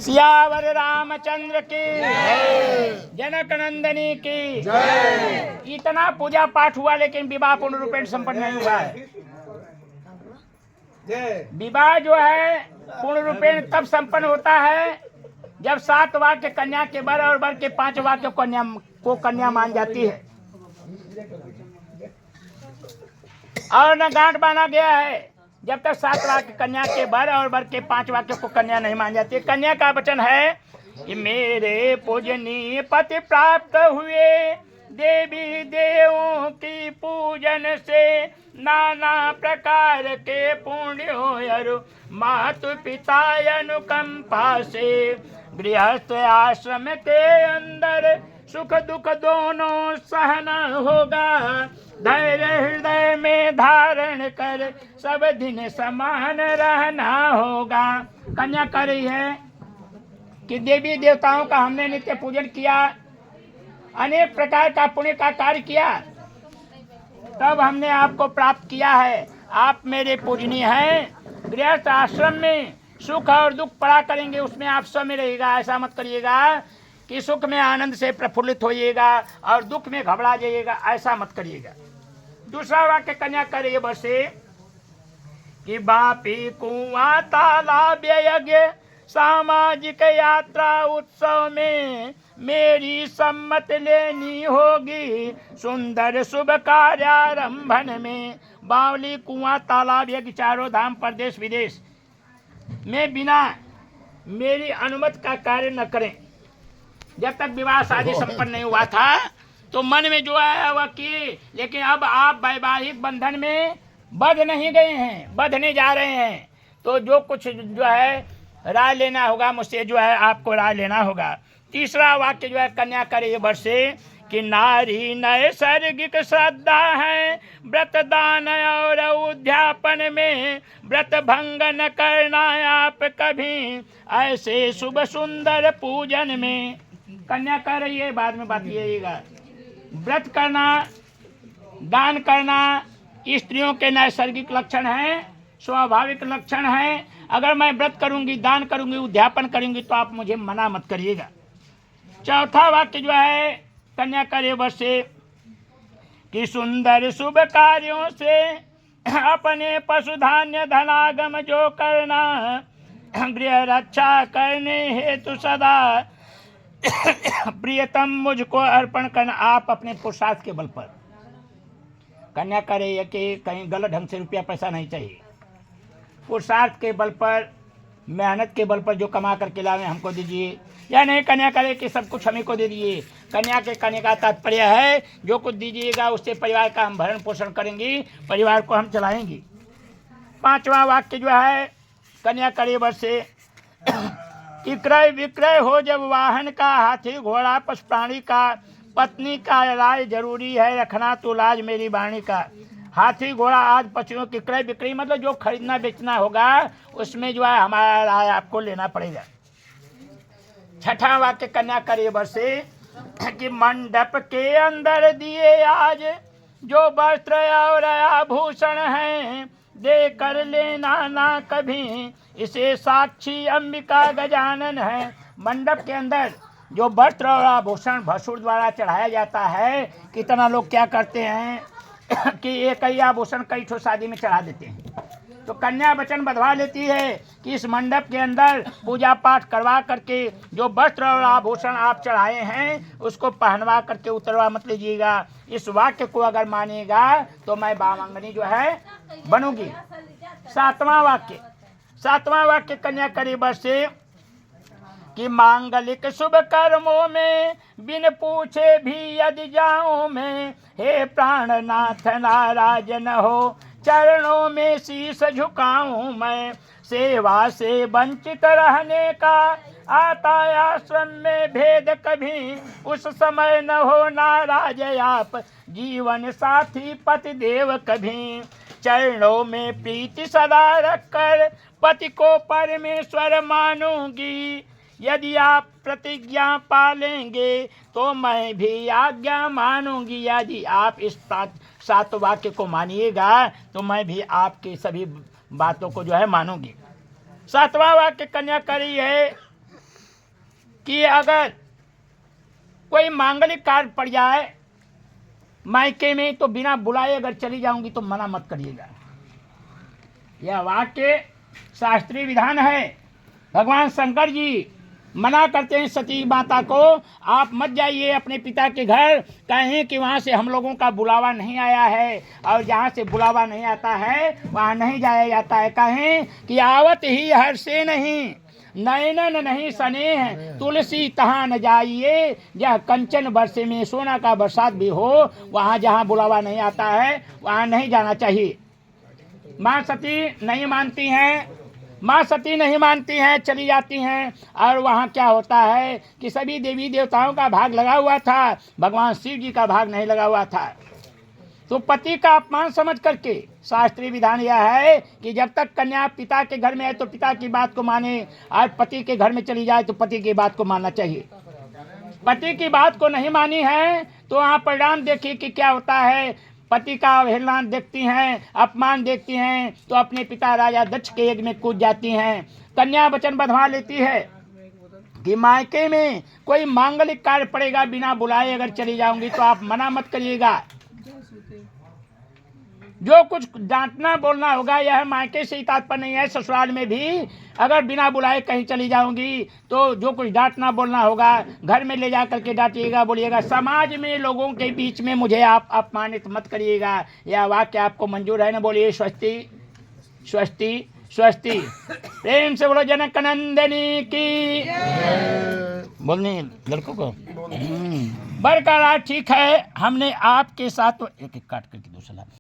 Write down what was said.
सियावर रामचंद्र की जनक नंदनी की इतना पूजा पाठ हुआ लेकिन विवाह पूर्ण रूपेण संपन्न नहीं हुआ है। विवाह जो है पूर्ण रूपेण तब संपन्न होता है जब 7 वाक्य कन्या के वर और वर के 5 वाक्य कन्या मान जाती है और न गांठ बांधा गया है जब तक 7 वाक्य कन्या के वर और वर के 5 वाक्य को कन्या नहीं मान जाती। कन्या का वचन है कि मेरे पूजनीय पति प्राप्त हुए देवी देवों की पूजन से नाना प्रकार के पुण्यों मातु पिता अनुकंपा से गृहस्थ आश्रम के अंदर सुख दुख दोनों सहना होगा। धैर्य हृदय में धारण कर सब दिन समान रहना होगा। कन्या कह रही है कि देवी देवताओं का हमने नित्य पूजन किया, अनेक प्रकार का पुण्य का कार्य किया, तब हमने आपको प्राप्त किया है। आप मेरे पूजनीय हैं। गृहस्थ आश्रम में सुख और दुख पड़ा करेंगे, उसमें आप समय रहेगा। ऐसा मत करिएगा कि सुख में आनंद से प्रफुल्लित होइएगा और दुख में घबरा जाइएगा, ऐसा मत करिएगा। दूसरा वाक्य कन्या करे बसे कि बापी कुआं तालाब यज्ञ सामाजिक यात्रा उत्सव में मेरी सम्मत लेनी होगी। सुंदर शुभ कार्यारंभन में बावली कुआं तालाब यज्ञ चारों धाम परदेश विदेश में बिना मेरी अनुमति का कार्य न करें। जब तक विवाह शादी संपन्न नहीं हुआ था तो मन में जो है वह किए, लेकिन अब आप वैवाहिक बंधन में बंध नहीं गए हैं, बंधने जा रहे हैं, तो जो कुछ जो है राय लेना होगा मुझसे, जो है आपको राय लेना होगा। तीसरा वाक्य जो है कन्या करे वर्षे कि नारी नैसर्गिक श्रद्धा है व्रत दान और उद्यापन में व्रत भंग न करना आप कभी ऐसे शुभ सुंदर पूजन में। कन्या कह रही है, बाद में बात यहीगा, व्रत करना दान करना स्त्रियों के नैसर्गिक लक्षण हैं, स्वाभाविक लक्षण हैं। अगर मैं व्रत करूंगी, दान करूंगी, उद्यापन करूंगी तो आप मुझे मना मत करिएगा। चौथा वाक्य जो है कन्या करे वर्षे कि सुंदर शुभ कार्यों से अपने पशुधान्य धनागम जो करना गृह रक्षा करने हेतु सदा प्रियतम मुझको अर्पण करना। आप अपने पुरुषार्थ के बल पर, कन्या करे कि कहीं गलत ढंग से रुपया पैसा नहीं चाहिए, पुरुषार्थ के बल पर, मेहनत के बल पर जो कमा करके लावे हमको दीजिए, या नहीं कन्या करे कि सब कुछ हमें को दे दिए। कन्या के कहने का तात्पर्य है जो कुछ दीजिएगा उससे परिवार का हम भरण पोषण करेंगे, परिवार को हम चलाएंगे। पांचवा वाक्य जो है कन्या करे वर्षे कि क्रय विक्रय हो जब वाहन का, हाथी घोड़ा पशु प्राणी का, पत्नी का राय जरूरी है रखना तो लाज मेरी वाणी का। हाथी घोड़ा आज पशुओं की क्रय बिक्री मतलब जो खरीदना बेचना होगा उसमें जो है हमारा राय आपको लेना पड़ेगा। छठा वाक्य कन्या करे वर्षे कि मंडप के अंदर दिए आज जो वस्त्र और आभूषण हैं दे कर लेना ना कभी इसे साक्षी अंबिका गजानन है। मंडप के अंदर जो वस्त्र और आभूषण भसुर द्वारा चढ़ाया जाता है, कितना लोग क्या करते हैं कि एक ही आभूषण कई ठो शादी में चढ़ा देते हैं। तो कन्या वचन बंधवा लेती है कि इस मंडप के अंदर पूजा पाठ करवा करके जो वस्त्र और आभूषण आप चढ़ाए हैं उसको पहनवा करके उतरवा मत लीजिएगा। इस वाक्य को अगर मानेगा तो मैं बामंगनी जो है बनूंगी। सातवां वाक्य कन्या करे वर्षे कि मांगलिक शुभ कर्मों में बिन पूछे भी यदि जाऊं मैं, हे प्राणनाथ नाराज न हो चरणों में शीश झुकाऊं मैं। सेवा से वंचित रहने का आता आश्रम में भेद कभी उस समय न हो नाराज आप जीवन साथी पति देव कभी। चरणों में प्रीति सदा रखकर पति को परमेश्वर मानूंगी, यदि आप प्रतिज्ञा पालेंगे तो मैं भी आज्ञा मानूंगी। यदि आप इस 7 वाक्य को मानिएगा तो मैं भी आपकी सभी बातों को जो है मानूंगी। 7वां वाक्य कन्या करी है कि अगर कोई मांगलिक कार्य पड़ जाए मायके में तो बिना बुलाए अगर चली जाऊंगी तो मना मत करिएगा। यह वाक्य शास्त्रीय विधान है। भगवान शंकर जी मना करते हैं सती माता को, आप मत जाइए अपने पिता के घर, कहें कि वहाँ से हम लोगों का बुलावा नहीं आया है, और जहाँ से बुलावा नहीं आता है वहाँ नहीं जाया जाता है। कहें कि आवत ही हर्षे नहीं, नयनन नहीं स्नेह, तुलसी तहाँ न जाइए, जहाँ कंचन बरसे में सोना का बरसात भी हो, वहाँ जहाँ बुलावा नहीं आता है वहाँ नहीं जाना चाहिए। माँ सती नहीं मानती हैं, माँ सती नहीं मानती हैं, चली जाती हैं। और वहाँ क्या होता है कि सभी देवी देवताओं का भाग लगा हुआ था, भगवान शिव जी का भाग नहीं लगा हुआ था। तो पति का अपमान समझ करके शास्त्रीय विधान यह है कि जब तक कन्या पिता के घर में है तो पिता की बात को माने, और पति के घर में चली जाए तो पति की बात को मानना चाहिए। पति की बात को नहीं मानी है तो वहाँ परिणाम देखिए कि क्या होता है। पति का अवहेलना देखती हैं, अपमान देखती हैं, तो अपने पिता राजा दक्ष के यज्ञ में कूद जाती हैं। कन्या वचन बंधवा लेती है कि मायके में कोई मांगलिक कार्य पड़ेगा बिना बुलाए अगर चली जाऊंगी तो आप मना मत करिएगा। जो कुछ डांटना बोलना होगा यह मायके से ही तात्पर्य नहीं है, ससुराल में भी अगर बिना बुलाए कहीं चली जाऊंगी तो जो कुछ डांटना बोलना होगा घर में ले जा करके डांटिएगा, बोलिएगा। समाज में लोगों के बीच में मुझे आप अपमानित मत करिएगा। यह वाक्य आपको मंजूर है ना? बोलिए स्वस्ति स्वस्ति स्वस्ति। प्रेम से बोलो जनक नंदिनी की। बोलने लड़कों को बरकरार ठीक है। हमने आपके साथ तो एक एक काट करके दूसरा